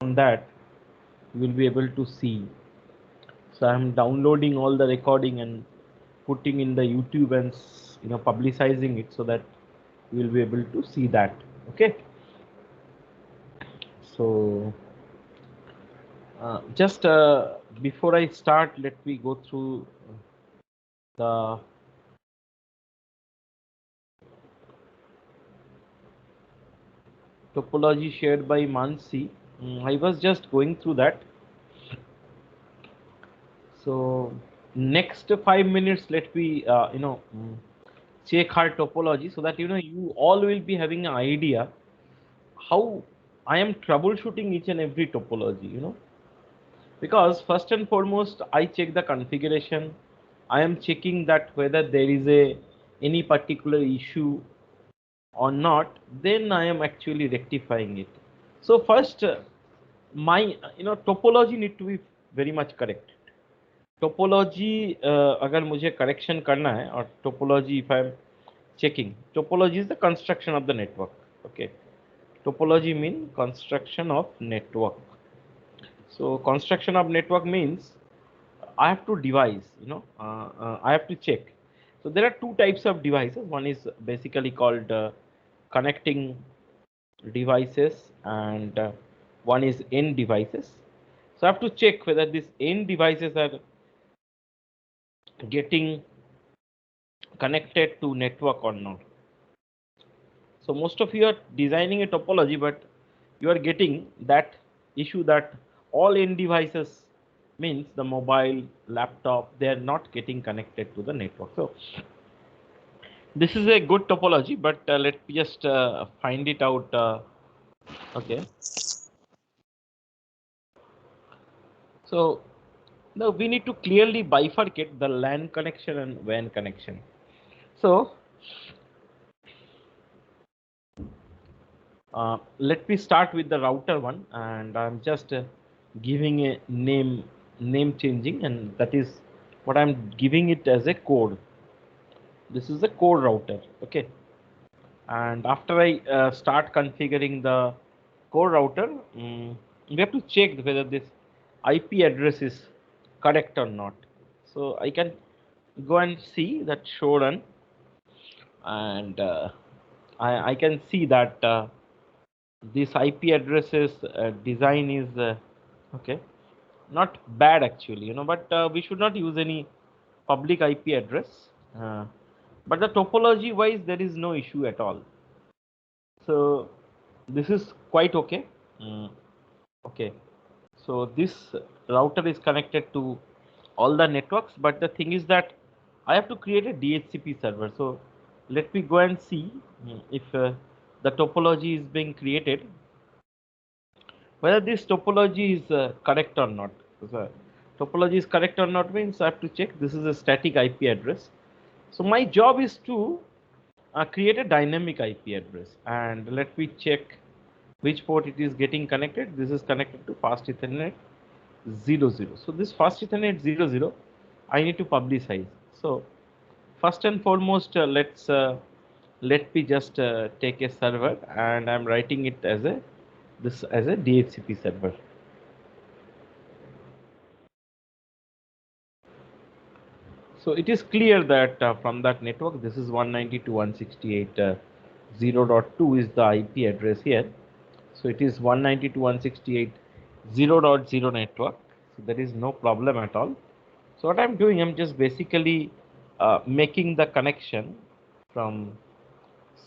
on that you will be able to see. So I'm downloading all the recording and putting in the YouTube and publicizing it so that you will be able to see that. Okay. So just before I start, let me go through the topology shared by Mansi. I was just going through that. So next 5 minutes, let me check her topology so that you all will be having an idea how I am troubleshooting each and every topology. Because first and foremost I check the configuration. I am checking that whether there is a any particular issue or not, then I am actually rectifying it. So first my topology need to be very much correct. Topology अगर मुझे correction करना है और topology if I am checking, topology is the construction of the network. Okay, topology mean construction of network. So construction of network means I have to devise, I have to check. So there are two types of devices. One is basically called connecting devices, and one is end devices. So I have to check whether these end devices are getting connected to network or not. So most of you are designing a topology, but you are getting that issue that all end devices means the mobile, laptop, they are not getting connected to the network. So this is a good topology, but let me just find it out. Okay. So now we need to clearly bifurcate the LAN connection and WAN connection. So let me start with the router one, and I'm just giving a name changing, and that is what I'm giving it as a code. This is a core router. Okay, and after I start configuring the core router, we have to check whether this IP address is correct or not. So I can go and see that show run, and I can see that this IP addresses design is okay, not bad actually, but we should not use any public IP address. But the topology wise, there is no issue at all. So this is quite okay. Okay, so this router is connected to all the networks, but the thing is that I have to create a DHCP server. So let me go and see if the topology is being created, whether this topology is correct or not. So topology is correct or not means I have to check this is a static IP address. So my job is to create a dynamic IP address, and let me check which port it is getting connected. This is connected to fast Ethernet 00. So this fast Ethernet 00, I need to publicize. So first and foremost, let me just take a server, and I'm writing it as a this as a DHCP server. So it is clear that from that network, this is 192.168.0.2 is the IP address here. So it is 192.168.0.0 network. So there is no problem at all. So what I'm doing, I'm just basically making the connection from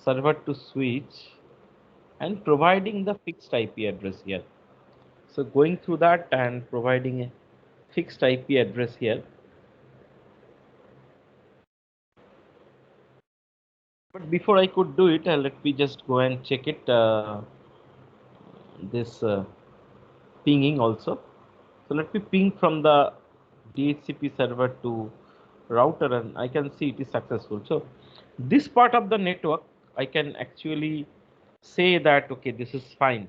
server to switch and providing the fixed IP address here. So going through that and providing a fixed IP address here. But before I could do it, let me just go and check it. This pinging also. So let me ping from the DHCP server to router, and I can see it is successful. So this part of the network, I can actually say that okay, this is fine.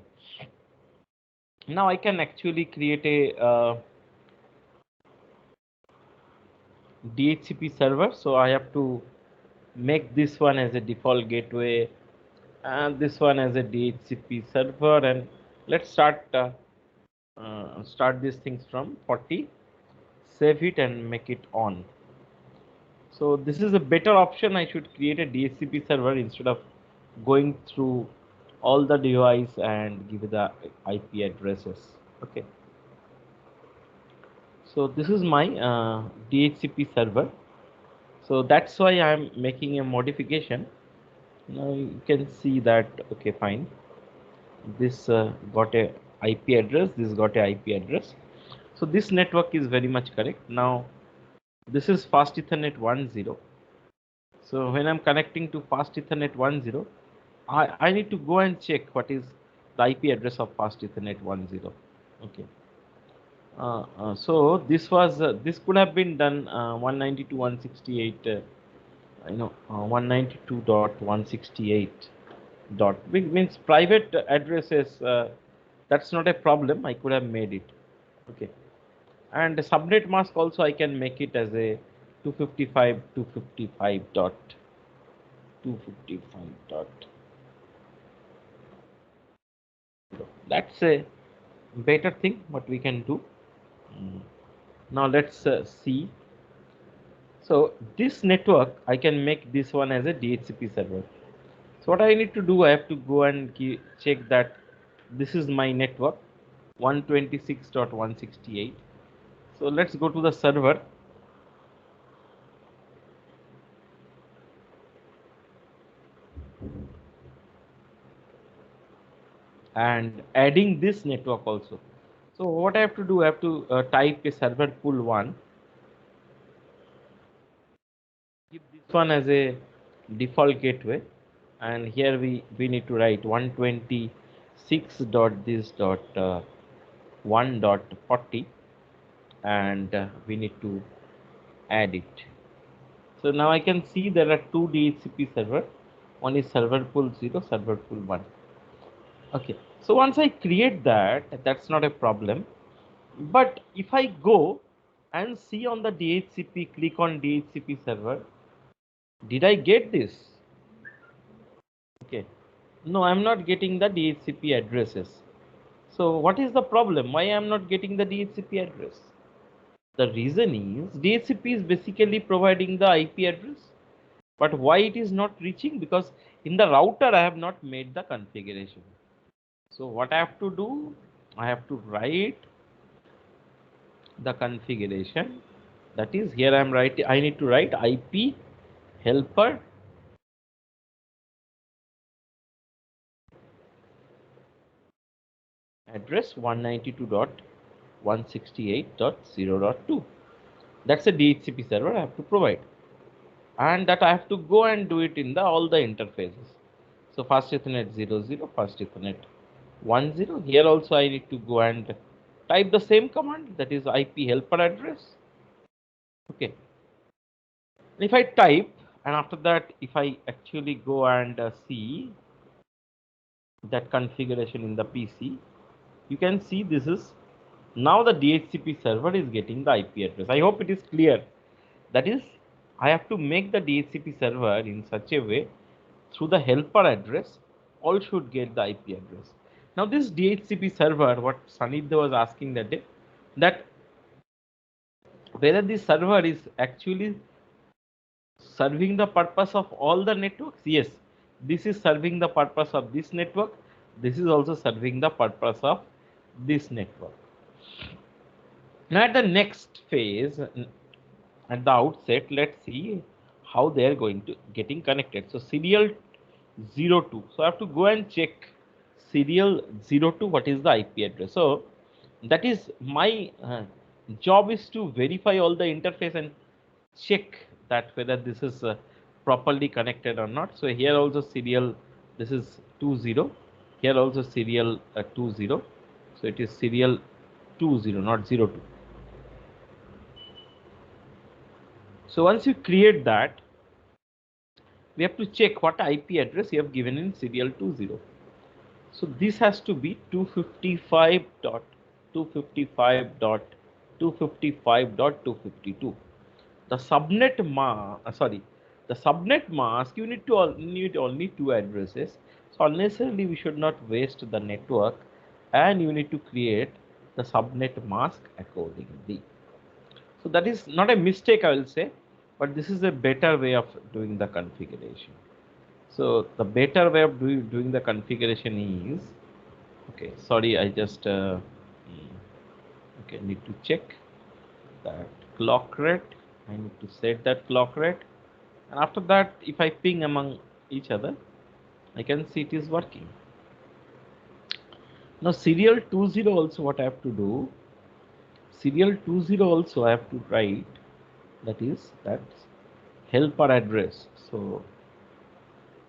Now I can actually create a DHCP server. So I have to make this one as a default gateway and this one as a DHCP server, and let's start start these things from 40, save it and make it on. So this is a better option. I should create a DHCP server instead of going through all the device and give it the IP addresses. Okay. So this is my DHCP server. So that's why I'm making a modification. Now you can see that, okay, fine. This got a IP address, this got a IP address. So this network is very much correct. Now this is fast Ethernet 10. So when I'm connecting to fast Ethernet 10, I need to go and check what is the IP address of fast Ethernet 10. Okay. So this could have been done 192.168 192.168 dot means private addresses, that's not a problem. I could have made it. Okay. And the subnet mask also I can make it as a 255 that's a better thing what we can do. Now let's see. So this network I can make this one as a DHCP server. So what I need to do, I have to go and check that this is my network 126.168. So let's go to the server. And adding this network also. So what I have to do, I have to type a server pool 1. Give this one as a default gateway. And here we need to write 126.this.1.40 and we need to add it. So now I can see there are two DHCP server. One is server pool 0, server pool 1. Okay, so once I create that, that's not a problem. But if I go and see on the DHCP, click on DHCP server, did I get this? Okay, no, I'm not getting the DHCP addresses. So what is the problem? Why I'm not getting the DHCP address? The reason is DHCP is basically providing the IP address, but why it is not reaching? Because in the router I have not made the configuration. So what I have to do, I have to write the configuration. That is, here I am writing, I need to write IP helper address 192.168.0.2. That's a DHCP server I have to provide, and that I have to go and do it in the all the interfaces. So fast Ethernet 00, fast Ethernet 10. Here also I need to go and type the same command, that is IP helper address. Okay. If I type, and after that, if I actually go and see that configuration in the PC, you can see this is now the DHCP server is getting the IP address. I hope it is clear. That is, I have to make the DHCP server in such a way through the helper address, all should get the IP address. Now this DHCP server, what Sanidhya was asking that day, that whether this server is actually serving the purpose of all the networks. Yes, this is serving the purpose of this network. This is also serving the purpose of this network. Now at the next phase, at the outset, let's see how they are going to getting connected. So serial 02. So I have to go and check serial 02, what is the IP address. So that is my job, is to verify all the interface and check that whether this is properly connected or not. So here also serial, this is 20. Here also serial 20. So it is serial 20, not 02. So once you create that, we have to check what IP address you have given in serial 20. So this has to be 255.255.255.252. The subnet the subnet mask, you need to need only two addresses. So unnecessarily we should not waste the network, and you need to create the subnet mask accordingly. So that is not a mistake, I will say, but this is a better way of doing the configuration. So the better way of doing the configuration is, okay, sorry, I just okay, need to check that clock rate. I need to set that clock rate, and after that, if I ping among each other, I can see it is working. Now serial 20 also, what I have to do, serial 20 also I have to write, that is that helper address. So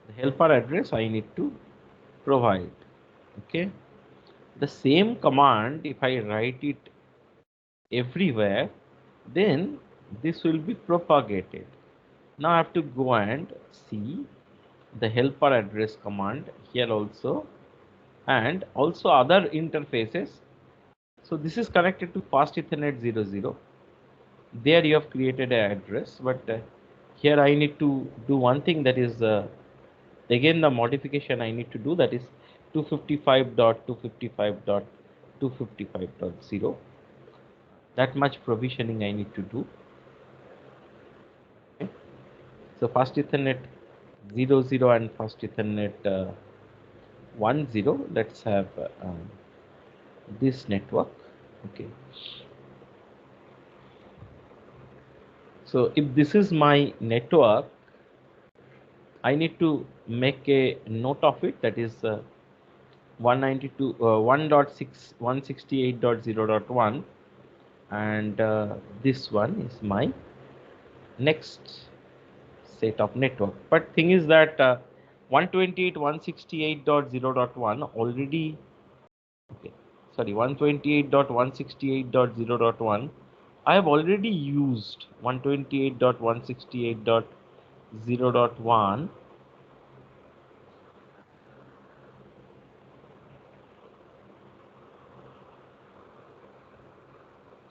the helper address I need to provide. Okay, the same command, if I write it everywhere, then this will be propagated. Now I have to go and see the helper address command here also, and also other interfaces. So this is connected to fast Ethernet 00. There you have created an address, but here I need to do one thing, that is again the modification I need to do, that is 255.255.255.0. that much provisioning I need to do. Okay. So fast Ethernet 00 and fast Ethernet 10. Let's have this network. Okay. So if this is my network, I need to make a note of it, that is 192 1.6 168.0.1, and this one is my next set of network. But thing is that 128.168.0.1 already, okay, sorry, 128.168.0.1, I have already used 128.168.0.1.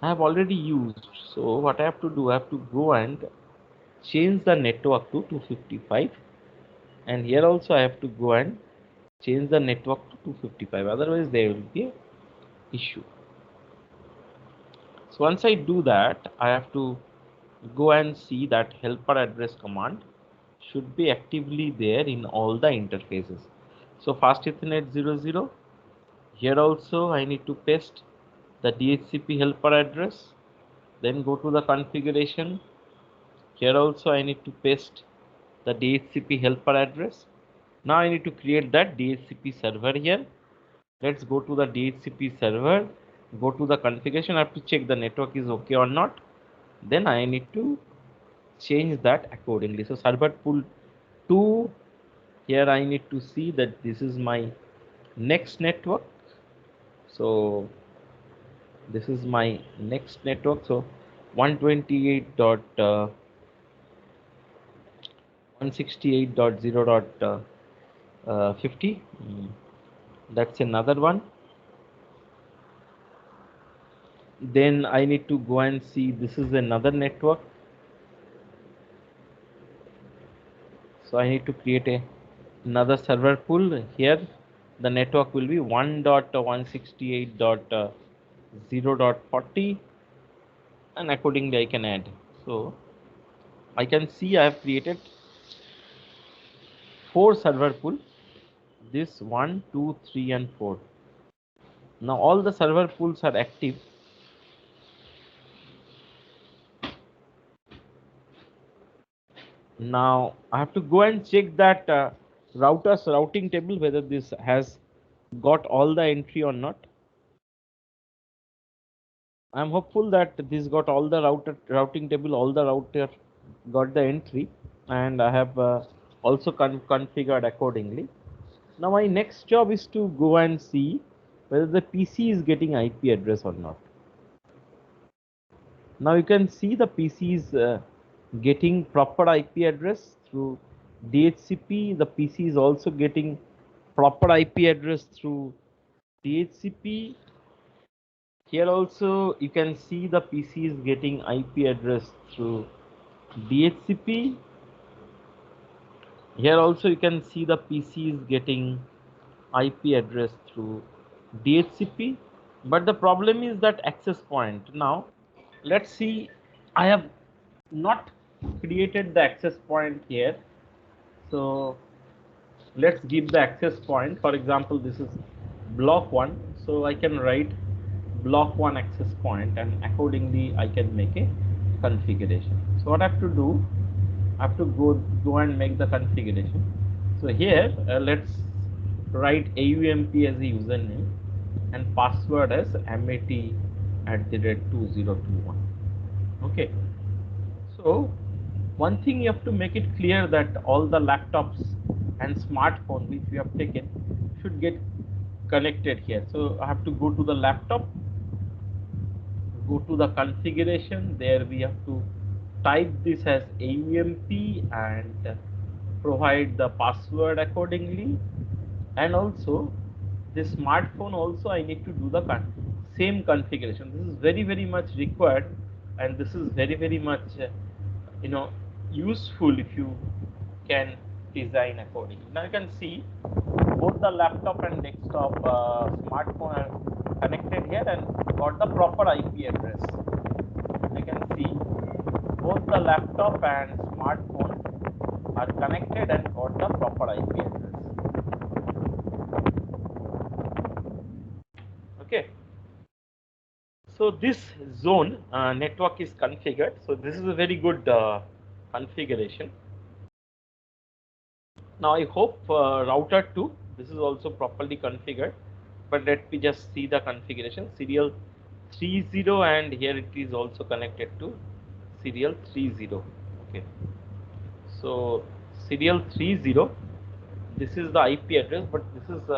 I have already used. So what I have to do, I have to go and change the network to 255, and here also I have to go and change the network to 255, otherwise there will be an issue. So once I do that, I have to go and see that helper address command should be actively there in all the interfaces. So fast Ethernet 00, here also I need to paste the DHCP helper address, then go to the configuration. Here also I need to paste the DHCP helper address. Now I need to create that DHCP server here. Let's go to the DHCP server, go to the configuration. I have to check the network is okay or not. Then I need to change that accordingly. So server pool 2, here I need to see that this is my next network. So this is my next network. So 128.168.0.50. That's another one. Then I need to go and see, this is another network. So I need to create another server pool. Here the network will be 1.168.0.40, and accordingly I can add. So I can see I have created 4 server pool, this 1, 2, 3 and 4. Now all the server pools are active. Now I have to go and check that router's routing table, whether this has got all the entry or not. I'm hopeful that this got all the routing table, all the router got the entry, and I have also configured accordingly. Now my next job is to go and see whether the PC is getting IP address or not. Now you can see the PC is getting proper IP address through DHCP. The PC is also getting proper IP address through DHCP. Here also you can see the PC is getting IP address through DHCP. Here also you can see the PC is getting IP address through DHCP. But the problem is that access point. Now let's see, I have not created the access point here. So let's give the access point. For example, this is block 1, so I can write block 1 access point, and accordingly I can make a configuration. So what I have to do, I have to go and make the configuration. So here let's write AUMP as a username and password as MAT@2021. Okay, so one thing you have to make it clear that all the laptops and smartphone which we have taken should get connected here. So I have to go to the laptop, go to the configuration. There we have to type this as AUMP and provide the password accordingly. And also the smartphone also I need to do the same configuration. This is very much required, and this is very much you know useful if you can design accordingly. Now you can see both the laptop and desktop smartphone are connected here and got the proper IP address. You can see both the laptop and smartphone are connected and got the proper IP address. Okay, so this zone network is configured. So this is a very good configuration. Now I hope router 2, this is also properly configured, but let me just see the configuration. Serial 30, and here it is also connected to serial 30. Okay, so serial 30, this is the IP address, but this is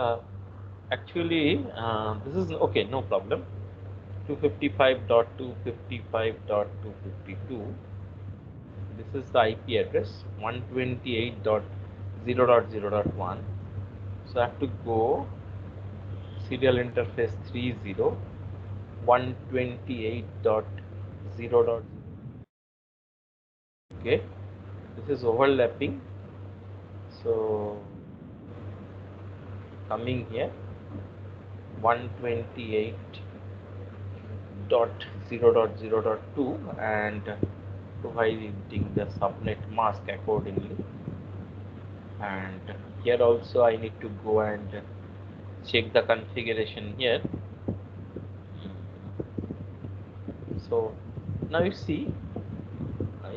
actually this is okay, no problem. 255.255.252. This is the IP address 128.0.0.1. So I have to go serial interface 30 128.0.0. Okay, this is overlapping. So coming here 128.0.0.2 and providing the subnet mask accordingly. And here also I need to go and check the configuration here. So now you see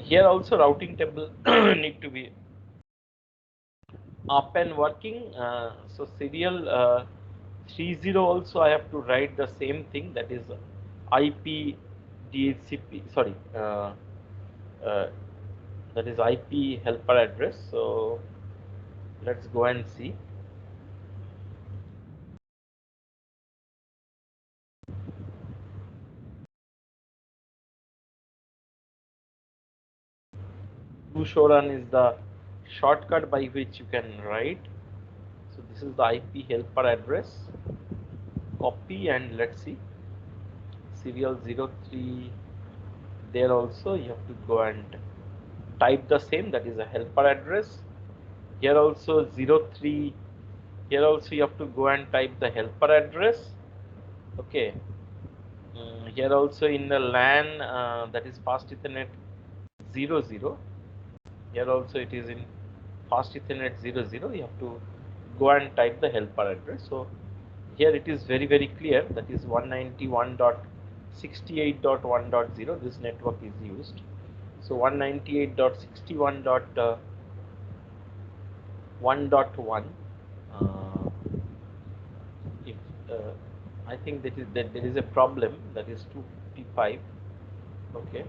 here also routing table need to be up and working. So serial 30 also I have to write the same thing, that is IP DHCP, sorry, that is IP helper address. So let's go and see. Showrun is the shortcut by which you can write. So this is the IP helper address. Copy and let's see serial 03. There also you have to go and type the same, that is a helper address. Here also 03. Here also you have to go and type the helper address. Okay. Here also in the LAN that is fast Ethernet 00. Here also it is in fast Ethernet 00. You have to go and type the helper address. So here it is very clear, that is 191.68.1.0. this network is used. So 198.61.1.1 if I think that there is a problem, that is 255. Okay,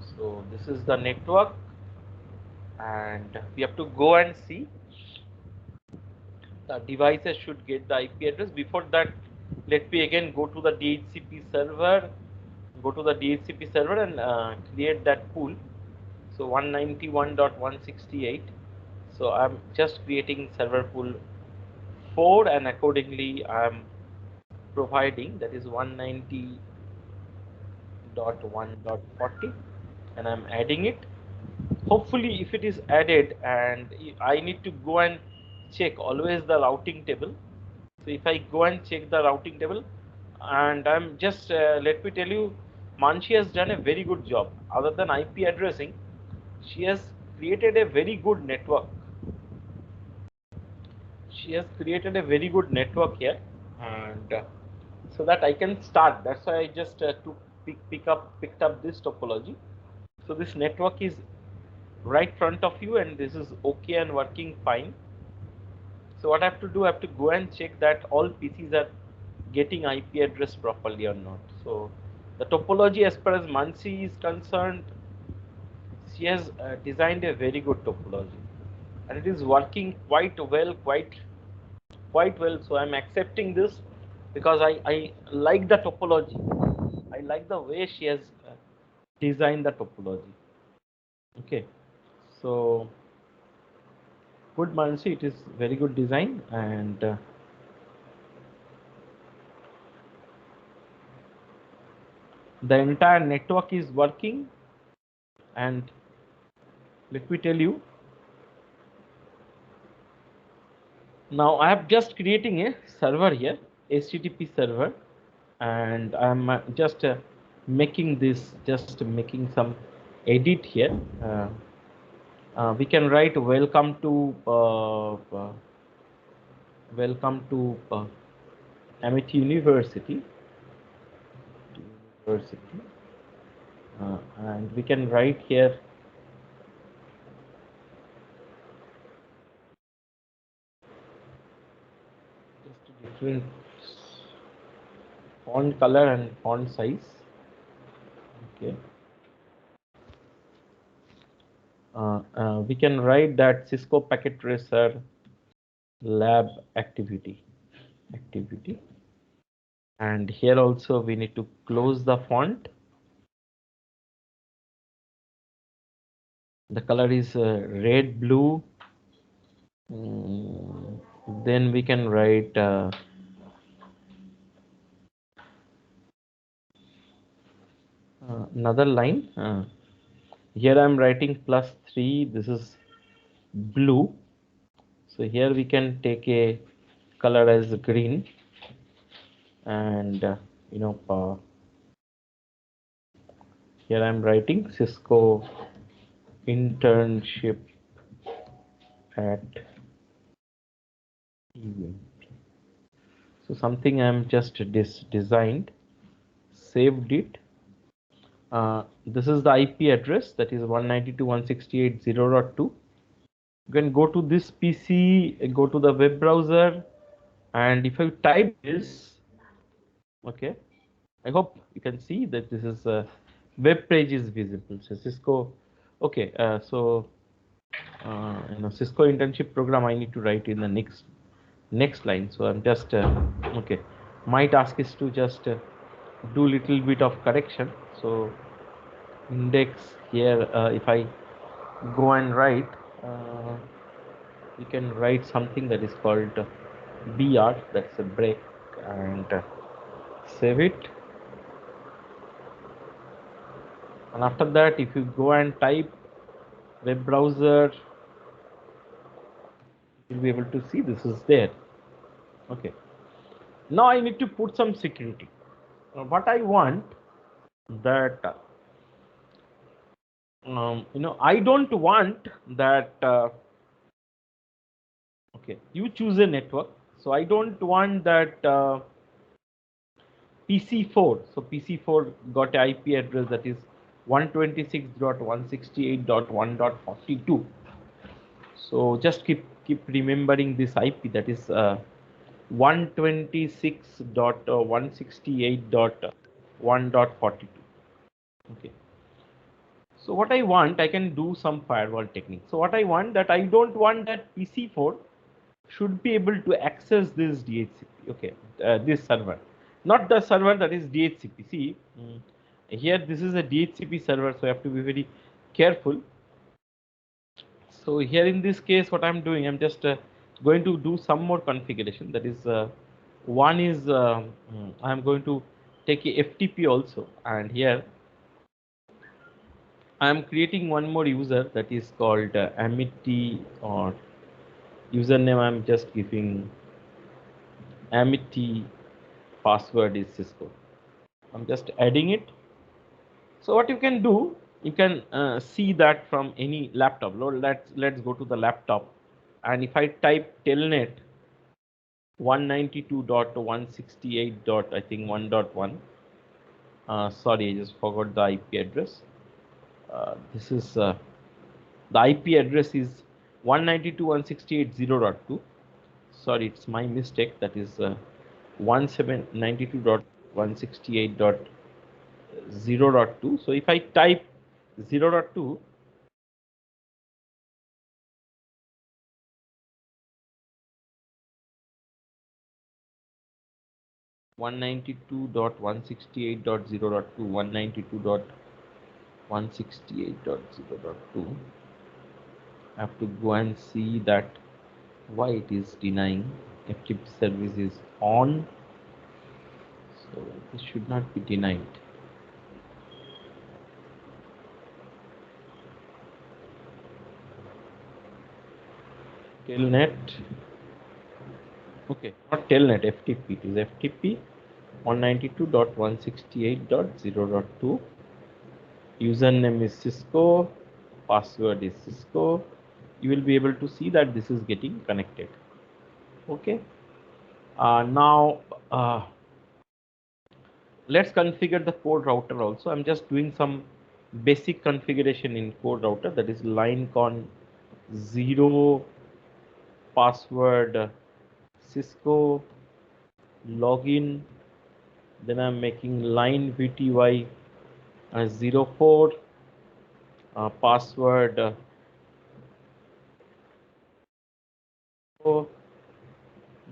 so this is the network, and we have to go and see the devices should get the IP address. Before that, let me again go to the DHCP server, and create that pool. So 191.168. So I'm just creating server pool 4, and accordingly I'm providing, that is 190.1.40, and I'm adding it. Hopefully if it is added, and I need to go and check always the routing table. So if I go and check the routing table, And I'm just let me tell you, Manshi has done a very good job. Other than IP addressing, she has created a very good network. She has created a very good network here, and so that I can start. That's why I just picked up this topology. So this network is right front of you, and this is okay and working fine. So what I have to do, I have to go and check that all PCs are getting IP address properly or not. So the topology, as far as Mansi is concerned, she has designed a very good topology, and it is working quite well, quite well. So I'm accepting this because I like the topology. I like the way she has designed the topology. Okay, so good, Mansi. It is very good design, and the entire network is working. And let me tell you, now I am just creating a server here, HTTP server, and I'm just making this, just making some edit here. We can write welcome to Amit University, and we can write here just different font color and font size. Okay. We can write that Cisco Packet Tracer lab activity, and here also we need to close the font. The color is red, blue. Then we can write another line. Here I'm writing +3. This is blue. So here we can take a color as green, and you know, here I'm writing Cisco internship at event. So something I'm just designed, saved it. This is the IP address, that is 192.168.0.2. You can go to this PC, go to the web browser, and if you type this, okay, I hope you can see that this is a web page is visible. So Cisco, okay, Cisco internship program, I need to write in the next line. So I'm just okay. My task is to just do little bit of correction. So index here, if I go and write, you can write something that is called BR, that's a break, and save it. And after that, if you go and type web browser, you'll be able to see this is there. Okay, now I need to put some security. What I want that I don't want that okay, you choose a network, so I don't want that PC4. So PC4 got an IP address that is 126.168.1.42. So just keep remembering this IP, that is 126.168.1.42. Okay. So what I want, I can do some firewall technique. So what I want, that I don't want that PC4 should be able to access this DHCP. Okay, this server, not the server that is DHCP. See, here this is a DHCP server, so I have to be very careful. So here in this case, what I'm doing, I'm just going to do some more configuration. That is, one is I'm going to take a FTP also, and here I'm creating one more user that is called Amity, or username I'm just giving Amity password is Cisco. I'm just adding it. So what you can do, you can see that from any laptop. Let's go to the laptop, and if I type telnet 192.168. I think 1.1. Sorry, I just forgot the IP address. This is the IP address is 192.168.0.2. Sorry, it's my mistake. That is 1792.168.0.2. So if I type 0.2, 192.168.0.2, 192.168.0.2. I have to go and see that why it is denying. FTP service is on, so this should not be denied. Telnet, okay, not telnet, FTP. It is FTP 192.168.0.2. Username is Cisco, password is Cisco. You will be able to see that this is getting connected. Okay. Now let's configure the core router also. I'm just doing some basic configuration in core router, that is line con 0 password Cisco login. Then I'm making line VTY 04 password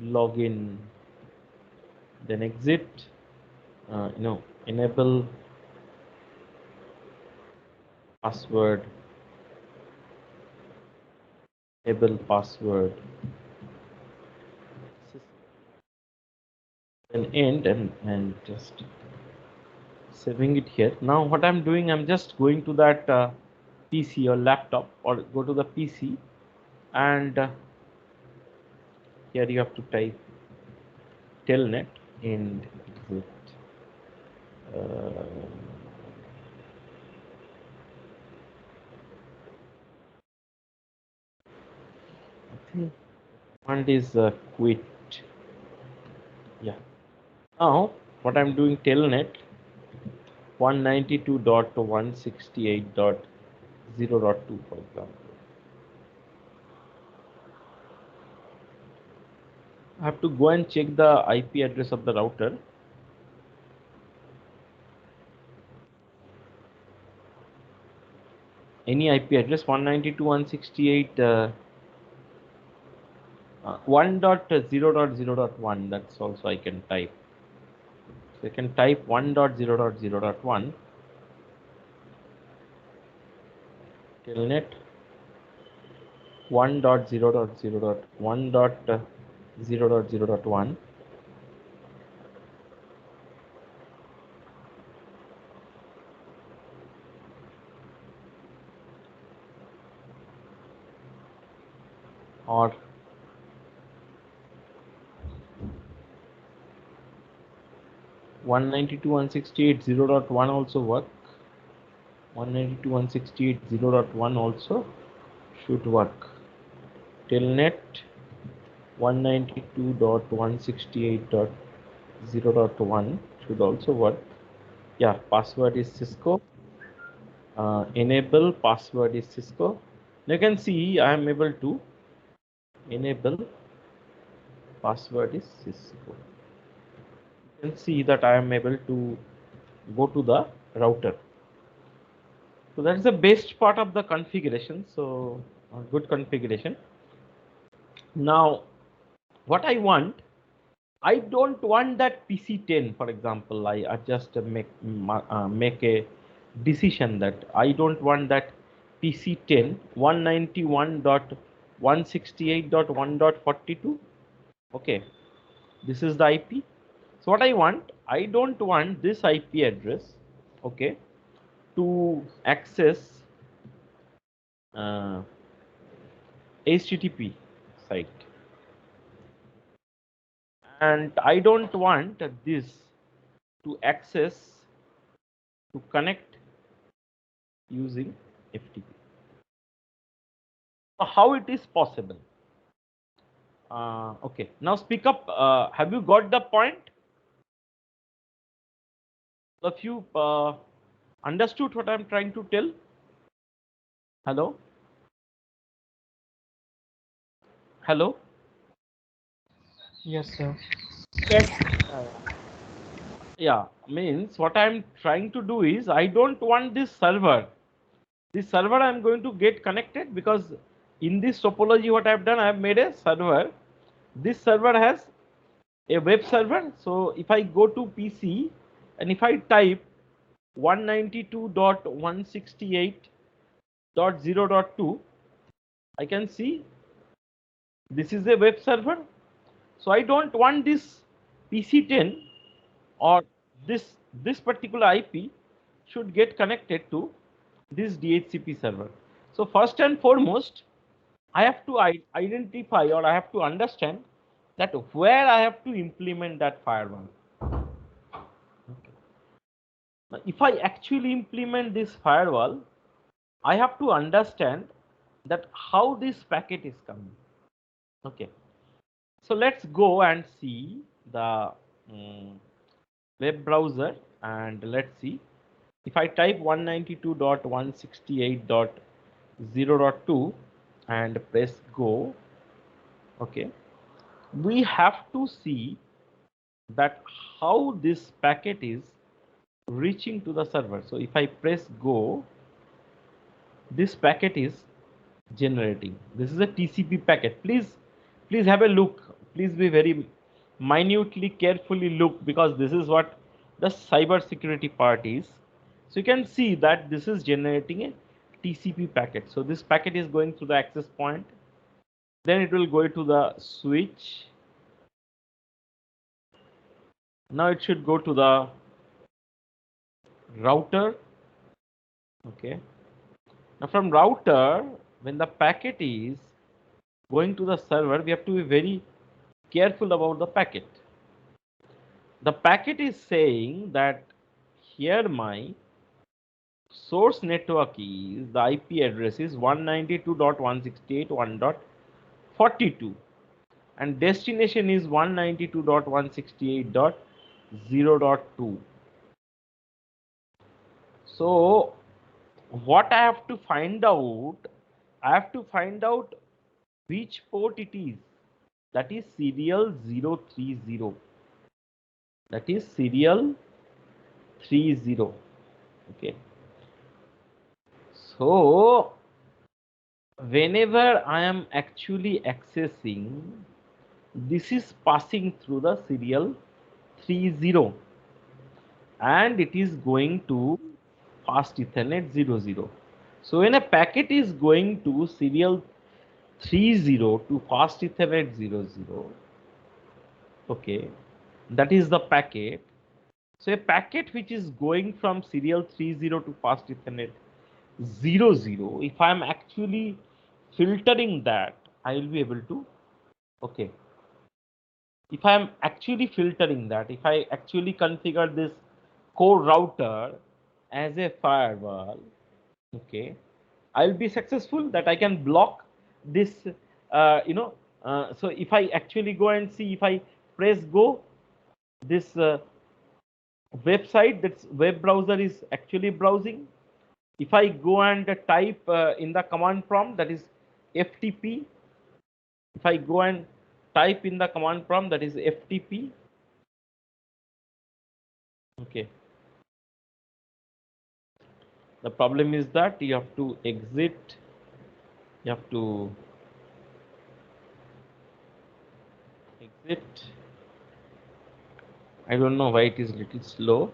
login. Then exit. Enable password, enable password, then end, and just saving it here. Now what I'm doing, I'm just going to that PC or laptop, or go to the PC, and here you have to type telnet and exit. I think one is quit. Yeah. Now what I'm doing, telnet 192.168.0.2, for example. I have to go and check the IP address of the router. Any IP address 192.168 1.0.0.1. That's also I can type. So I can type 1.0.0.1 telnet 1.0.0.1.0.0.1 or 192.168.0.1 also work. 192.168.0.1 also should work. Telnet 192.168.0.1 should also work. Yeah, password is Cisco. Enable password is Cisco. You can see I am able to enable password is Cisco. You can see that I am able to go to the router. So that's the best part of the configuration. So good configuration. Now what I want, I don't want that PC10, for example. I just make a decision that I don't want that PC10 191.168.1.42. Okay, this is the IP. So what I want, I don't want this IP address, okay, to access HTTP site. and I don't want this to access to connect using FTP. So how it is possible? Okay, now speak up. Have you got the point? If you understood what I'm trying to tell? Hello? Hello? Yes, sir. Yes. Yeah, means what I'm trying to do is I don't want this server. This server I'm going to get connected because in this topology what I've done, I've made a server. This server has a web server. So if I go to PC and if I type 192.168.0.2, I can see this is a web server. So I don't want this PC10 or this particular IP should get connected to this DHCP server. So first and foremost, I have to identify or I have to understand that where I have to implement that firewall. Okay. Now, if I actually implement this firewall, I have to understand that how this packet is coming. Okay. So let's go and see the web browser and let's see if I type 192.168.0.2 and press go. Okay, we have to see that how this packet is reaching to the server. So if I press go, this packet is generating. This is a TCP packet. Please have a look. Please be very minutely, carefully look because this is what the cyber security part is. So you can see that this is generating a TCP packet. So this packet is going through the access point. Then it will go to the switch. Now it should go to the router. Okay. Now from router, when the packet is going to the server, we have to be very careful about the packet. The packet is saying that here my source network is the IP address is 192.168.1.42 and destination is 192.168.0.2. So what I have to find out, I have to find out which port it is. That is serial 030. That is serial 30. Okay. So whenever I am actually accessing, this is passing through the serial 30 and it is going to fast Ethernet 00. So when a packet is going to serial 30 to fast Ethernet 00, okay, that is the packet. So a packet which is going from serial 30 to fast Ethernet 00, if I am actually filtering that, I will be able to, okay, if I am actually filtering that, if I actually configure this core router as a firewall, okay, I'll be successful that I can block this, so if I actually go and see, if I press go, this website, that's web browser is actually browsing. If I go and type in the command prompt, that is FTP, if I go and type in the command prompt, that is FTP, okay, the problem is that you have to exit, you have to exit. I don't know why it is little slow.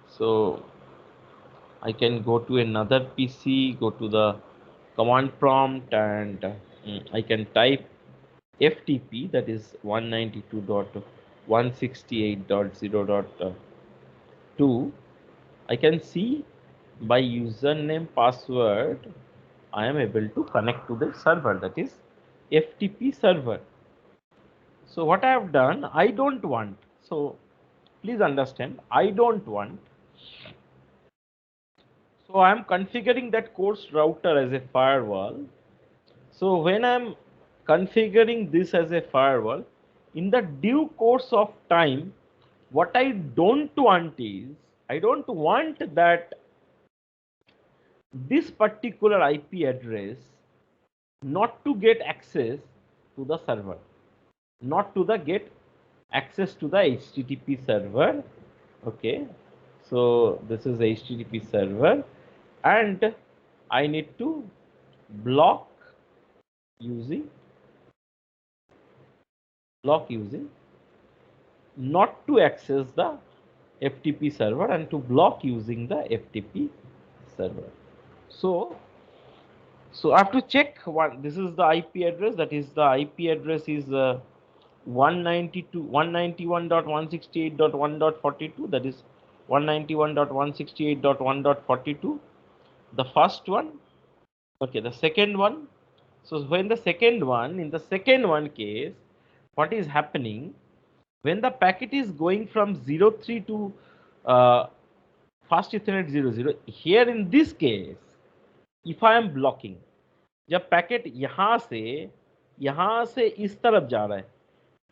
So I can go to another PC, go to the command prompt, and I can type FTP, that is 192.168.0.2. I can see by username password I am able to connect to the server, that is FTP server. So what I have done, I don't want, so please understand, I don't want, so I am configuring that course router as a firewall. So when I'm configuring this as a firewall, in the due course of time, what I don't want is, I don't want that this particular IP address not to get access to the server, not to the get access to the HTTP server. Okay, so this is HTTP server, and I need to block using not to access the FTP server and to block using the FTP server. So I have to check what this is the IP address, that is the IP address is 191.168.1.42, that is 191.168.1.42, the first one. Okay, the second one. So when the second one, in the second one case, what is happening, when the packet is going from 03 to fast Ethernet 00, here in this case, if I am blocking, जब packet यहाँ से इस तरफ जा रहा है,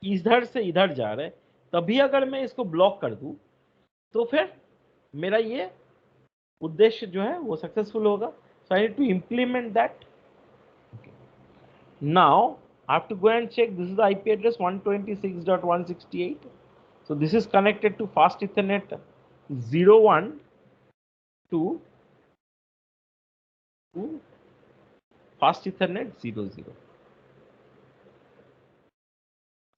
इधर से इधर जा रहा है, तभी अगर मैं इसको ब्लॉक कर दूं तो फिर मेरा ये उद्देश्य जो है वो सक्सेसफुल होगा. So I need to implement that. Now I have to go and check. This is the IP address 126.168. So this is connected to fast Ethernet 01 to fast Ethernet 00.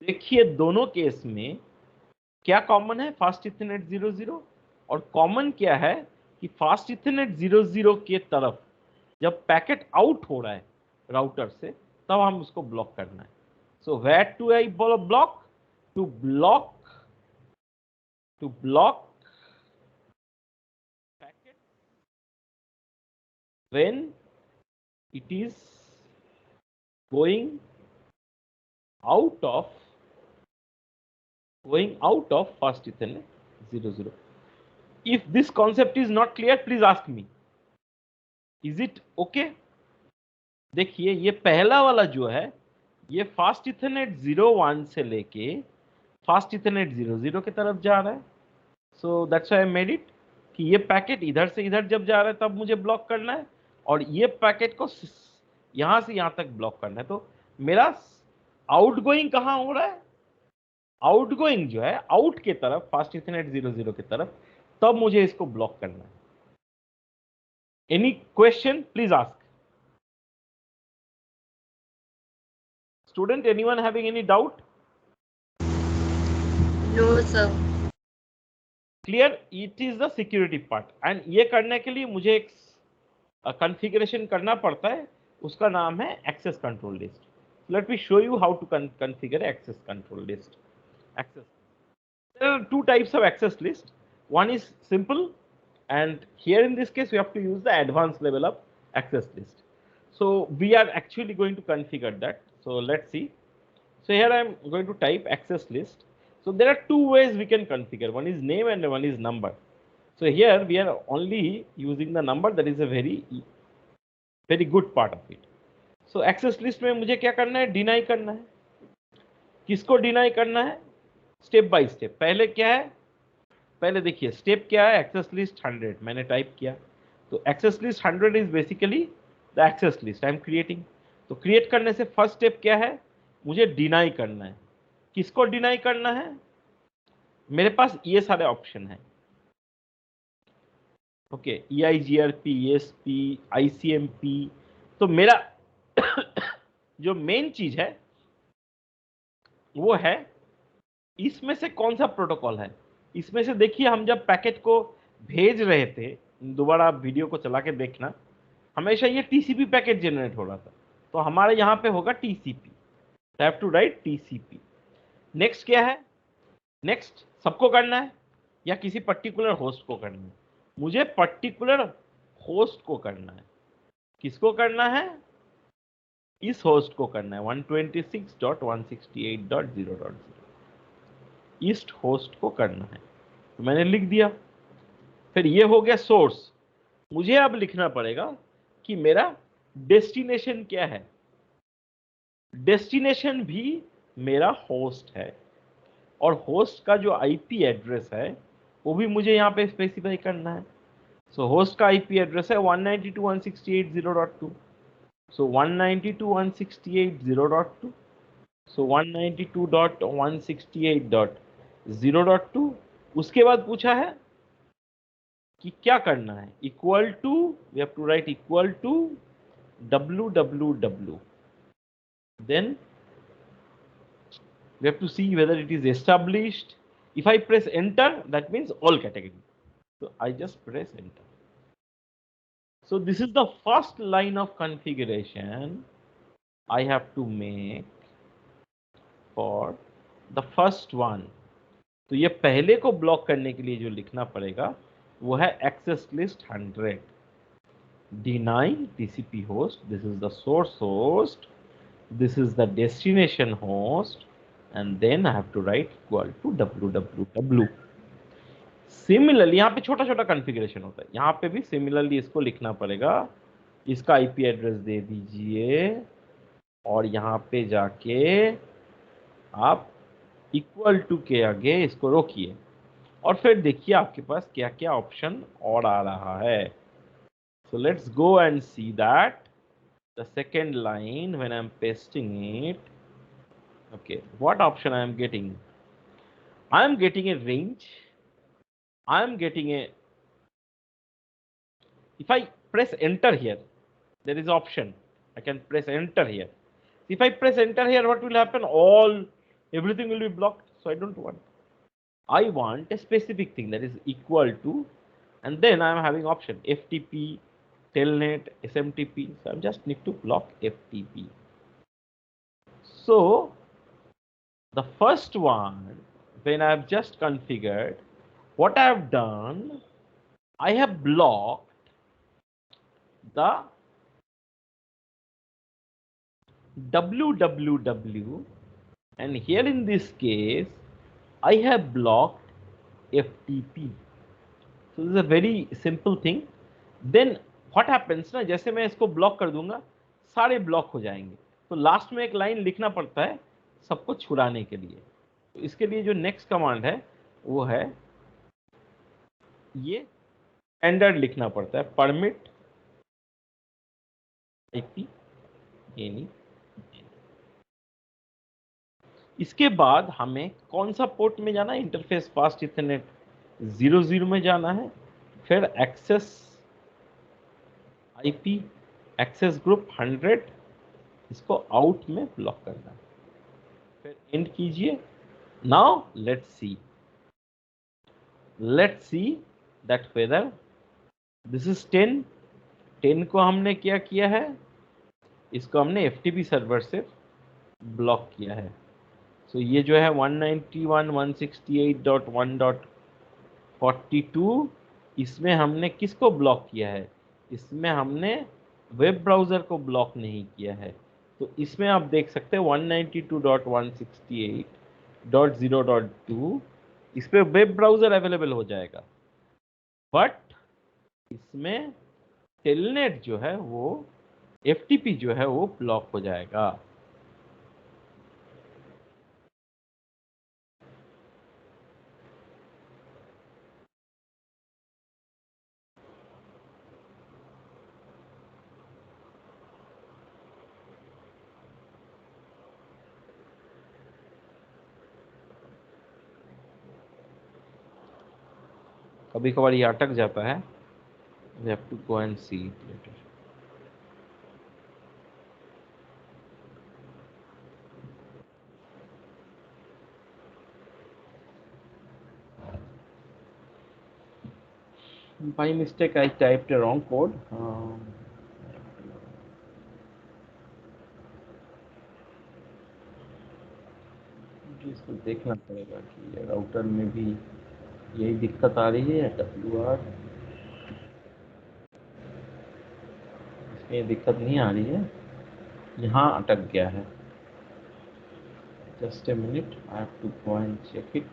देखिए दोनों केस में क्या कॉमन है, fast Ethernet 00, और common क्या है कि fast Ethernet 00 के तरफ जब पैकेट आउट हो रहा है राउटर से तब हम उसको ब्लॉक करना है. So where to I block, to block packet when it is going out of fast Ethernet 00. If this concept is not clear, please ask me. Is it okay? देखिए ये पहला वाला जो है ये फास्ट इथरनेट 01 से लेके फास्ट इथरनेट 00 की तरफ जा रहा है. So that's why I made it कि ये पैकेट इधर से इधर जब जा रहा है तब मुझे ब्लॉक करना है, और ये पैकेट को यहां से यहां तक ब्लॉक करना है. तो मेरा आउटगोइंग कहां हो रहा है, आउटगोइंग जो है आउट के तरफ फास्ट इथरनेट 00 की तरफ, तब मुझे इसको ब्लॉक करना है. Any question please ask. Student, anyone having any doubt? No sir. Clear? It is the security part, and ये करने के लिए मुझे एक कॉन्फ़िगरेशन करना पड़ता है, उसका नाम है access control list. Let me show you how to configure access control list. Access. There are two types of access list. One is simple, and here in this case we have to use the advanced level of access list. So we are actually going to configure that. So let's see. So here I am going to type access list. So there are two ways we can configure. One is name and one is number. So here we are only using the number. That is a very good part of it. So access list में मुझे क्या करना है, deny करना है. किसको deny करना है? Step by step. पहले क्या है, पहले देखिए स्टेप क्या है, एक्सेस लिस्ट 100 मैंने टाइप किया. तो access list 100 is basically the access list I am creating. तो क्रिएट करने से फर्स्ट स्टेप क्या है, मुझे डिनाई करना है. किसको डिनाई करना है? मेरे पास ये सारे ऑप्शन है. Okay, EIGRP, ESP, ICMP. तो मेरा जो मेन चीज है वो है इसमें से कौन सा प्रोटोकॉल है. इसमें से देखिए हम जब पैकेट को भेज रहे थे, दोबारा आप वीडियो को चला के देखना, हमेशा ये TCP पैकेट जनरेट हो रहा था. तो हमारे यहाँ पे होगा TCP. Have to write TCP. Next क्या है, नेक्स्ट सबको करना है या किसी पर्टिकुलर होस्ट को करना है? मुझे पर्टिकुलर होस्ट को करना है. किसको करना है? इस होस्ट को करना है 126.168.0.0 ईस्ट होस्ट को करना है। तो मैंने लिख दिया। फिर ये हो गया सोर्स। मुझे अब लिखना पड़ेगा कि मेरा डेस्टिनेशन क्या है। डेस्टिनेशन भी मेरा होस्ट है और होस्ट का जो आईपी एड्रेस है वो भी मुझे यहाँ पे स्पेसिफाई करना है। सो होस्ट का आईपी एड्रेस है 192.168.0.2। सो 192.168.0.2। सो 192.168.0.2। उसके बाद पूछा है कि क्या करना है, equal to, we have to write equal to www, then we have to see whether it is established. If I press enter, that means all category. So I just press enter. So this is the first line of configuration I have to make for the first one. तो ये पहले को block करने के लिए जो लिखना पड़ेगा वो है access list 100 deny TCP host. This is the source host. This is the destination host, and then I have to write equal to www. Similarly यहाँ पे छोटा छोटा कॉन्फ़िगरेशन होता है, यहाँ पे भी सिमिलरली इसको लिखना पड़ेगा। इसका आईपी एड्रेस दे दीजिए और यहाँ पे जाके आप इक्वल टू के आगे इसको रोकिए और फिर देखिए आपके पास क्या क्या ऑप्शन और आ रहा है। So let's go and see that the second line when I'm pasting it. Okay, what option I am getting? I am getting a range. I am getting a, if I press enter here, there is option. I can press enter here. If I press enter here, what will happen? Everything will be blocked. So I don't want. I want a specific thing that is equal to, and then I am having option FTP, Telnet, SMTP. So I just need to block FTP. So the first one, when I have just configured, what I have done, I have blocked the www, and here in this case, I have blocked FTP. So this is a very simple thing. Then what happens ना, जैसे मैं इसको block कर दूंगा सारे block हो जाएंगे, तो लास्ट में एक लाइन लिखना पड़ता है सबको छुड़ाने के लिए। तो इसके लिए जो नेक्स्ट कमांड है वो है ये स्टैंडर्ड लिखना पड़ता है, परमिट आईपी एनी। इसके बाद हमें कौन सा पोर्ट में जाना है, इंटरफेस फास्ट इथरनेट 00 में जाना है, फिर एक्सेस आईपी एक्सेस ग्रुप 100, इसको आउट में ब्लॉक करना है, फिर एंड कीजिए। Now let's see that whether this is 10 को हमने क्या किया है, इसको हमने एफटीपी सर्वर से ब्लॉक किया है। सो ये जो है 191.168.1.42, इसमें हमने किसको ब्लॉक किया है, इसमें हमने वेब ब्राउज़र को ब्लॉक नहीं किया है। तो इसमें आप देख सकते हैं 192.168.0.2 इस पर वेब ब्राउज़र अवेलेबल हो जाएगा, बट इसमें टेलनेट जो है वो एफटीपी जो है वो ब्लॉक हो जाएगा। कभी कभार ये अटक जाता है, we have to go and see it later. By mistake I typed a wrong code. इसको देखना पड़ेगा कि राउटर में भी यही दिक्कत आ रही है, WR ये दिक्कत नहीं आ रही है, यहाँ अटक गया है। Just a minute, I have to go and check it.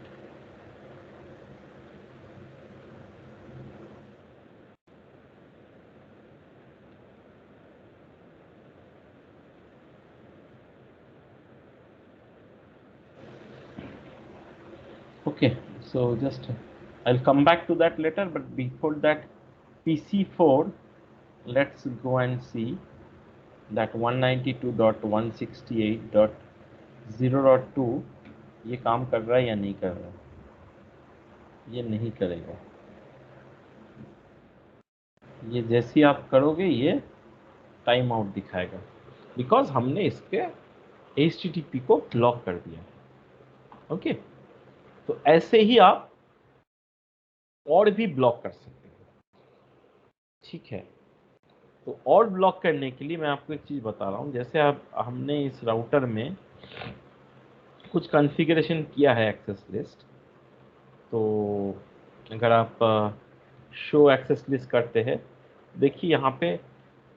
Okay, so just I'll come back to that later, but before that, PC4, let's go and see that 192.168.0.2 ये काम कर रहा है या नहीं कर रहा है। ये नहीं करेगा, ये जैसे ही आप करोगे ये टाइम आउट दिखाएगा, बिकॉज हमने इसके HTTP को ब्लॉक कर दिया। ओके, तो ऐसे ही आप और भी ब्लॉक कर सकते हैं। ठीक है, तो और ब्लॉक करने के लिए मैं आपको एक चीज बता रहा हूं। जैसे आप हमने इस राउटर में कुछ कॉन्फ़िगरेशन किया है एक्सेस लिस्ट, तो अगर आप शो एक्सेस लिस्ट करते हैं, देखिए यहाँ पे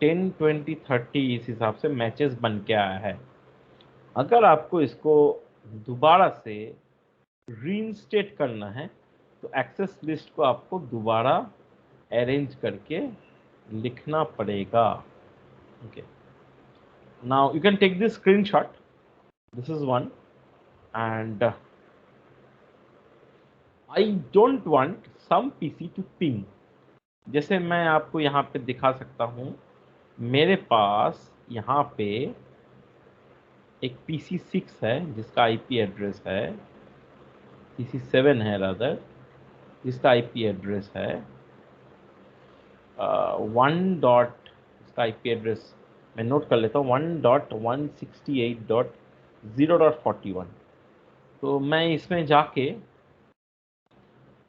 10, 20, 30 इस हिसाब से मैचेस बन के आया है। अगर आपको इसको दोबारा से रीइंस्टेट करना है तो एक्सेस लिस्ट को आपको दोबारा अरेंज करके लिखना पड़ेगा। Okay, now you can take this screenshot, this is one, and I don't want some PC to ping. जैसे मैं आपको यहाँ पे दिखा सकता हूँ, मेरे पास यहाँ पे एक PC6 है जिसका IP एड्रेस है, PC7 है रादर, जिसका IP एड्रेस है 1. इसका IP एड्रेस मैं नोट कर लेता हूँ, 1.168.0.41। तो मैं इसमें जाके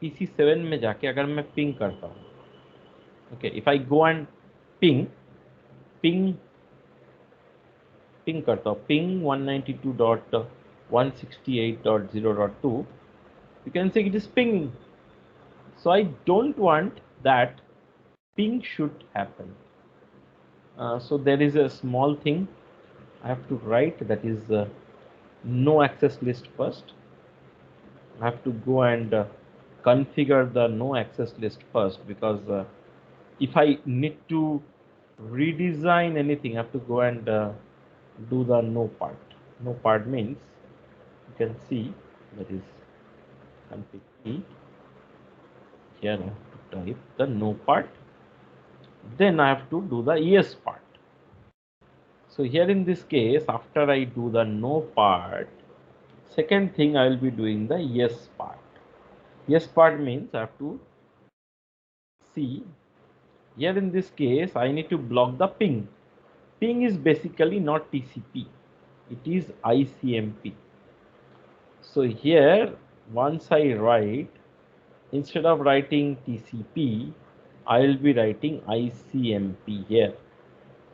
PC7 में जाके अगर मैं पिंग करता हूँ, okay, if I go and ping ping ping करता हूँ, ping 192.168.0.2, you can say it is pinging. So I don't want that ping should happen. So there is a small thing I have to write, that is no access list first. I have to go and configure the no access list first, because if I need to redesign anything, I have to go and do the no part. No part means you can see that is config E. Here I have to type the no part, then I have to do the yes part. So here in this case, after I do the no part, second thing I will be doing the yes part. Yes part means I have to see, here in this case I need to block the ping. Ping is basically not TCP, it is ICMP. So here once I write, instead of writing TCP, I will be writing ICMP here.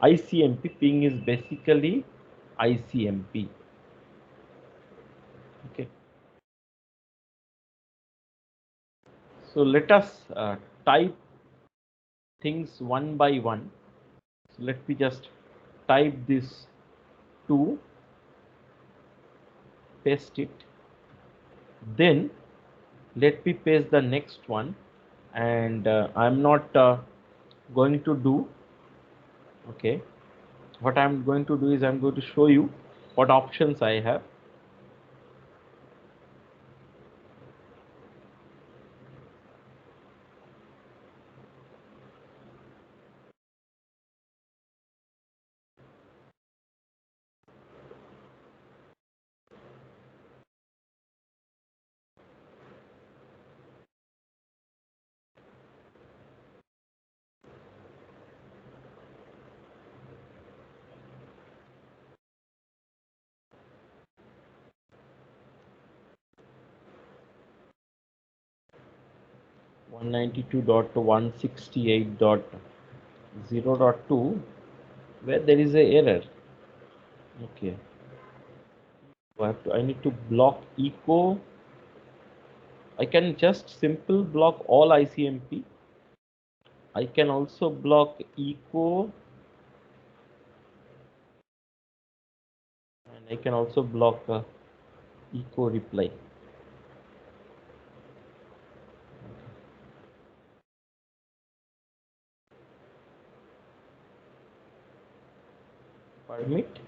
ICMP, ping is basically ICMP. Okay. So let us type things one by one. So let me just type this 2, paste it. Then let me paste the next one, and I'm not going to do, okay, what I'm going to do is I'm going to show you what options I have. One 192.168.0.2, where there is a error. Okay, so I need to block echo. I can just simple block all ICMP. I can also block echo I can also block echo reply. Permit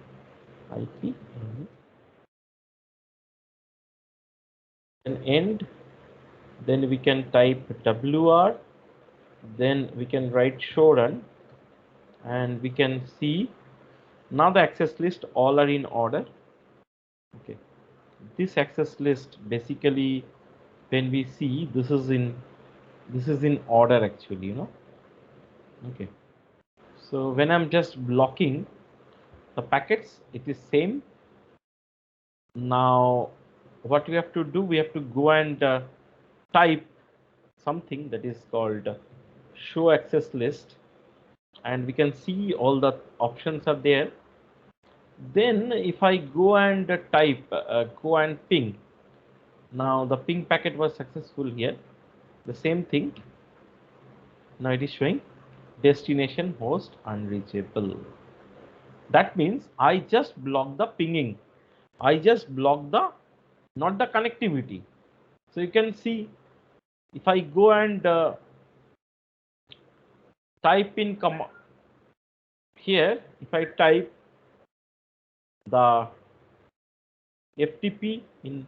IP and end. Then we can type WR. Then we can write show run, and we can see now the access list all are in order. Okay, this access list basically, when we see, this is in order actually, Okay, so when I'm just blocking the packets, it is same. Now what we have to do, we have to go and type something that is called show access list, and we can see all the options are there. Then if I go and type go and ping, now the ping packet was successful here. The same thing, now it is showing destination host unreachable. That means I just block the pinging, I just block the, not the connectivity. So you can see, if I go and type in here, if I type the FTP in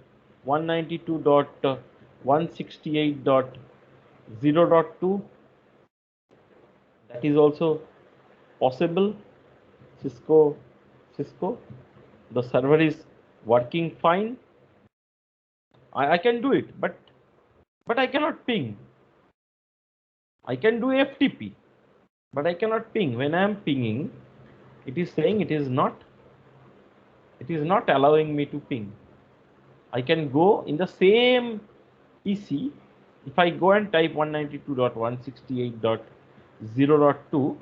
192.168.0.2, that is also possible. Cisco, the server is working fine. I can do it, but I cannot ping. I can do FTP, but I cannot ping. When I am pinging, it is saying it is not allowing me to ping. I can go in the same PC. If I go and type 192.168.0.2,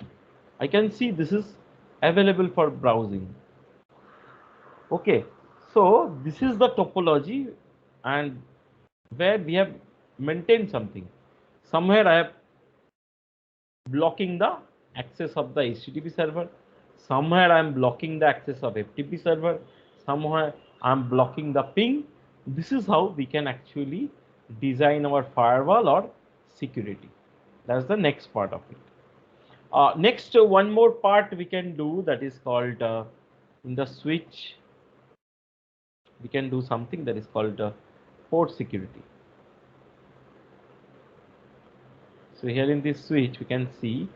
I can see this is available for browsing. Okay, so this is the topology, and where we have maintained something. Somewhere I have blocking the access of the HTTP server. Somewhere I am blocking the access of FTP server. Somewhere I am blocking the ping. This is how we can actually design our firewall or security. That's the next part of it. Next, one more part we can do, that is called in the switch. We can do something that is called port security. So here in this switch, we can see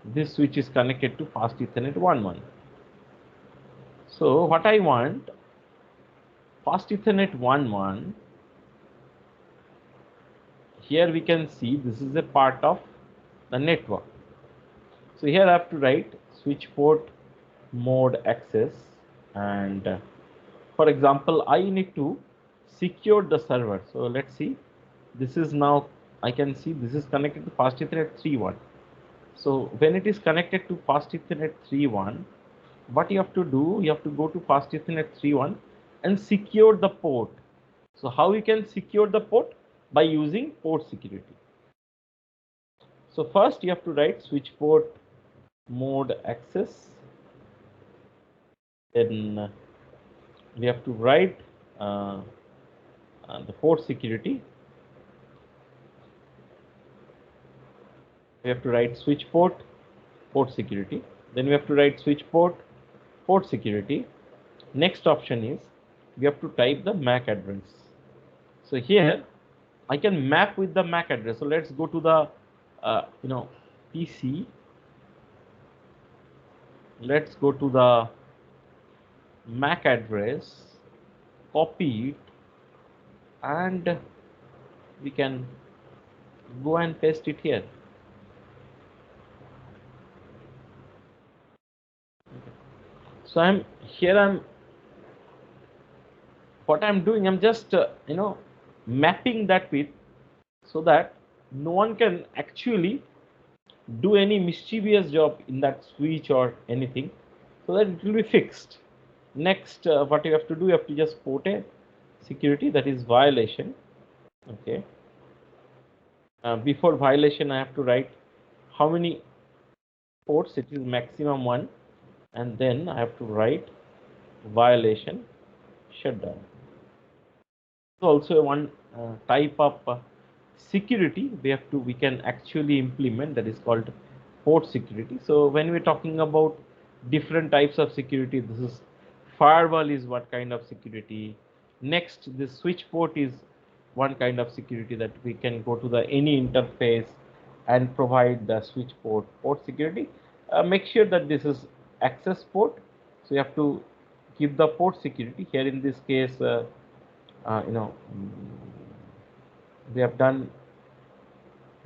this switch is connected to fast Ethernet 1.1. So what I want, fast Ethernet 1.1, here we can see this is a part of the network. So here I have to write switch port mode access, and for example, I need to secure the server. So let's see, this is now, I can see this is connected to fast Ethernet 3.1. So when it is connected to fast Ethernet 3.1, what you have to do, you have to go to fast Ethernet 3.1 and secure the port. So how you can secure the port? By using port security. So first you have to write switch port mode access. Then we have to write the port security. We have to write switch port security. Then we have to write switch port security. Next option is we have to type the MAC address. So here I can map with the MAC address. So let's go to the PC. Let's go to the MAC address, copy it, and we can go and paste it here. So I'm what I'm doing, I'm just mapping that with, so that no one can actually do any mischievous job in that switch or anything, so that it will be fixed. Next, what you have to do, you have to just port a security, that is violation. Okay, before violation I have to write how many ports, it is maximum 1, and then I have to write violation shutdown. Also one type of security we can actually implement, that is called port security. So when we're talking about different types of security, this is firewall is what kind of security. Next, this switch port is one kind of security that we can go to the any interface and provide the switch port security. Make sure that this is access port, so you have to give the port security. Here in this case, we have done,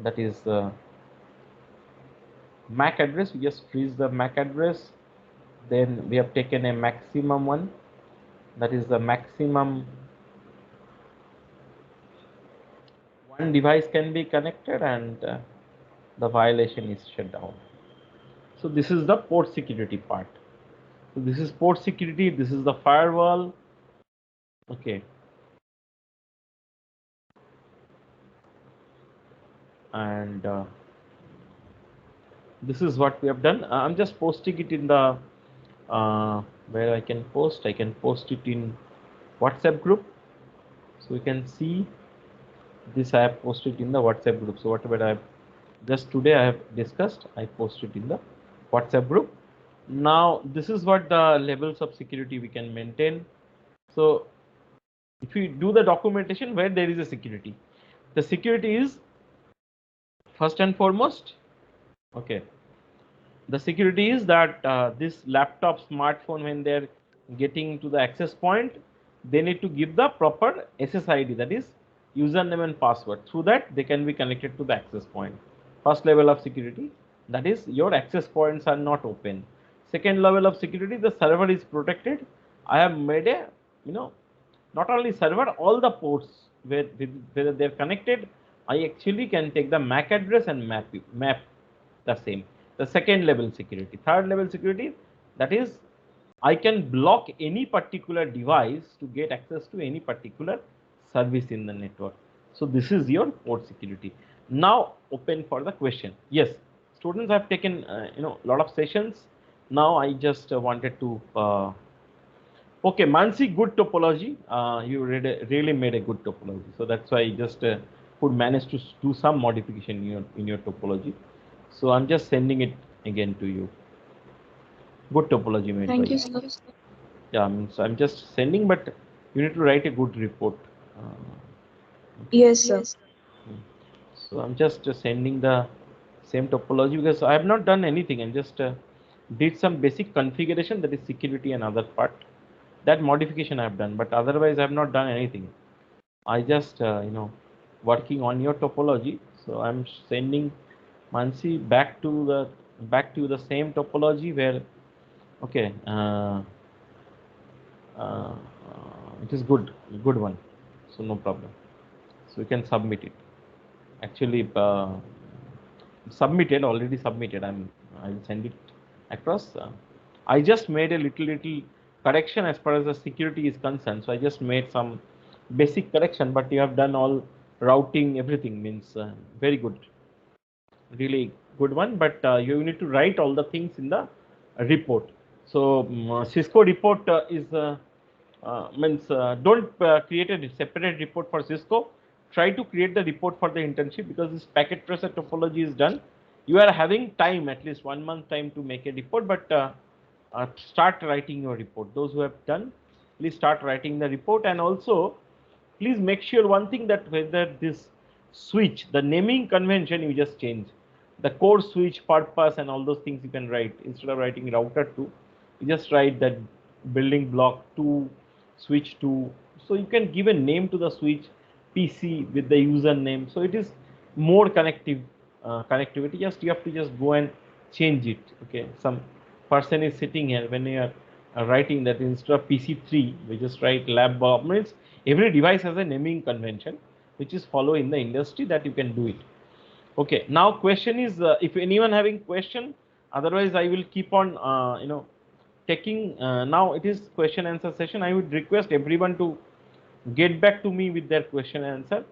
that is MAC address. We just freeze the MAC address. Then we have taken a maximum one, that is the maximum one device can be connected, and the violation is shut down. So this is the port security part. So this is port security, this is the firewall. Okay, and this is what we have done. I'm just posting it in the where I can post it in WhatsApp group, so you can see this. I have posted in the WhatsApp group. So whatever I have just today I have discussed, I posted in the WhatsApp group. Now this is what the levels of security we can maintain. So if we do the documentation where there is a security, the security is first and foremost, okay, the security is that this laptop smartphone, when they're getting to the access point, they need to give the proper SSID, that is username and password. Through that they can be connected to the access point. First level of security, that is your access points are not open. Second level of security, the server is protected. I have made a, not only server, all the ports whether they're connected, I actually can take the MAC address and map the same. The second level security. Third level security, that is I can block any particular device to get access to any particular service in the network. So this is your port security. Now open for the question. Yes, students have taken a lot of sessions. Now I just wanted to okay, Mansi, good topology. You really made a good topology. So that's why I just could manage to do some modification in your topology. So I'm just sending it again to you. Good topology made by Thank you, you. sir. Yeah, so I'm just sending, but you need to write a good report. Okay. Yes, sir. So I'm just sending the same topology because I have not done anything. I just did some basic configuration, that is security and other part. That modification I have done, but otherwise I have not done anything. I just working on your topology. So I'm sending Mansi back to the same topology where okay uh, it is good one. So no problem. So you can submit it. Actually, submitted, already submitted. I will send it across. I just made a little correction as far as the security is concerned. So I just made some basic correction, but you have done all routing, everything means very good, really good one. But you need to write all the things in the report. So Cisco report is means don't create a separate report for Cisco. Try to create the report for the internship, because this packet tracer topology is done. You are having time, at least 1 month time to make a report, but start writing your report. Those who have done, please start writing the report. And also please make sure one thing, that whether this switch, the naming convention you just change, the core switch purpose and all those things you can write. Instead of writing router 2, you just write that building block 2, switch 2. So you can give a name to the switch, PC with the username. So it is more connectivity. Just you have to just go and change it. Okay, some person is sitting here, when you are writing that, instead of PC3 we just write lab bob. Means every device has a naming convention which is follow in the industry, that you can do it. Okay, now question is if anyone having question, otherwise I will keep on taking now it is question answer session. I would request everyone to get back to me with their question and answer.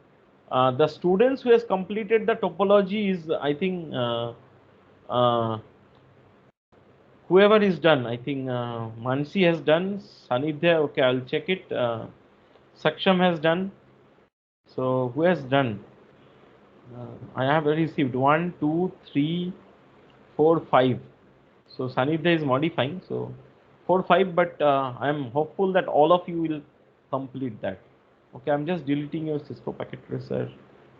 The students who has completed the topology is, I think, uh, whoever is done, I think Mansi has done, Sanidhya, okay, I'll check it. Saksham has done. So who has done? I have received 1, 2, 3, 4, 5. So Sanidhya is modifying. So 4, 5, but I am hopeful that all of you will complete that. Okay, I'm just deleting your Cisco packet tracer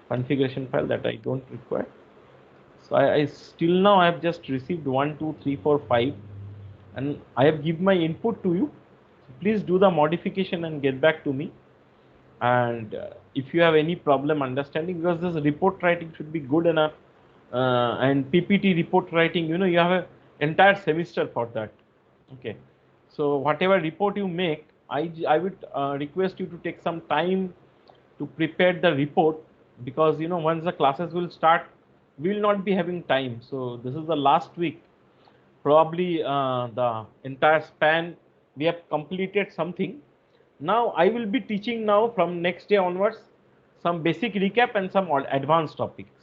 configuration file that I don't require. So I still now I have just received 1, 2, 3, 4, 5, and I have given my input to you. So please do the modification and get back to me. And if you have any problem understanding, because this report writing should be good enough, and PPT report writing, you have an entire semester for that. Okay, so whatever report you make, I would request you to take some time to prepare the report, because once the classes will start, we will not be having time. So this is the last week, probably the entire span we have completed something. Now I will be teaching now from next day onwards some basic recap and some advanced topics.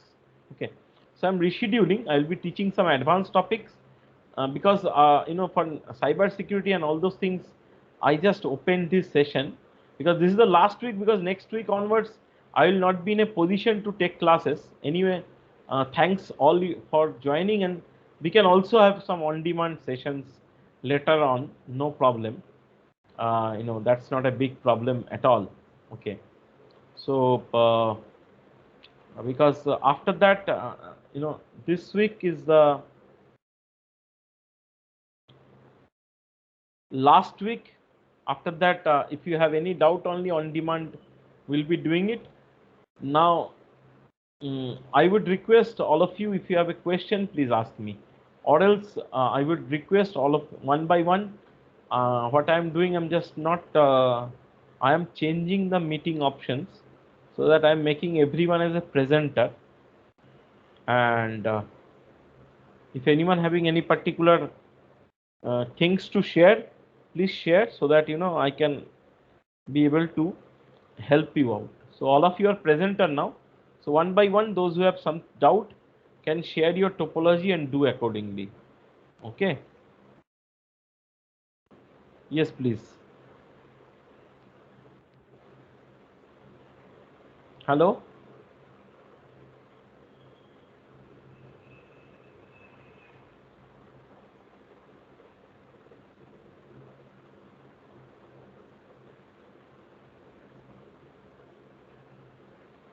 Okay, so I'm rescheduling. I will be teaching some advanced topics, because for cyber security and all those things, I just opened this session because this is the last week, because next week onwards I will not be in a position to take classes anyway. Thanks all for joining, and we can also have some on-demand sessions later on, no problem. That's not a big problem at all. Okay, so because after that, this week is the last week. After that, if you have any doubt, only on demand we'll be doing it. Now, I would request all of you, if you have a question, please ask me, or else I would request all of one by one. What I'm doing, I'm just not I am changing the meeting options so that I'm making everyone as a presenter. And if anyone having any particular things to share, please share, so that I can be able to help you out. So all of you are presenter now. So one by one, those who have some doubt can share your topology and do accordingly. Okay. Yes, please. Hello.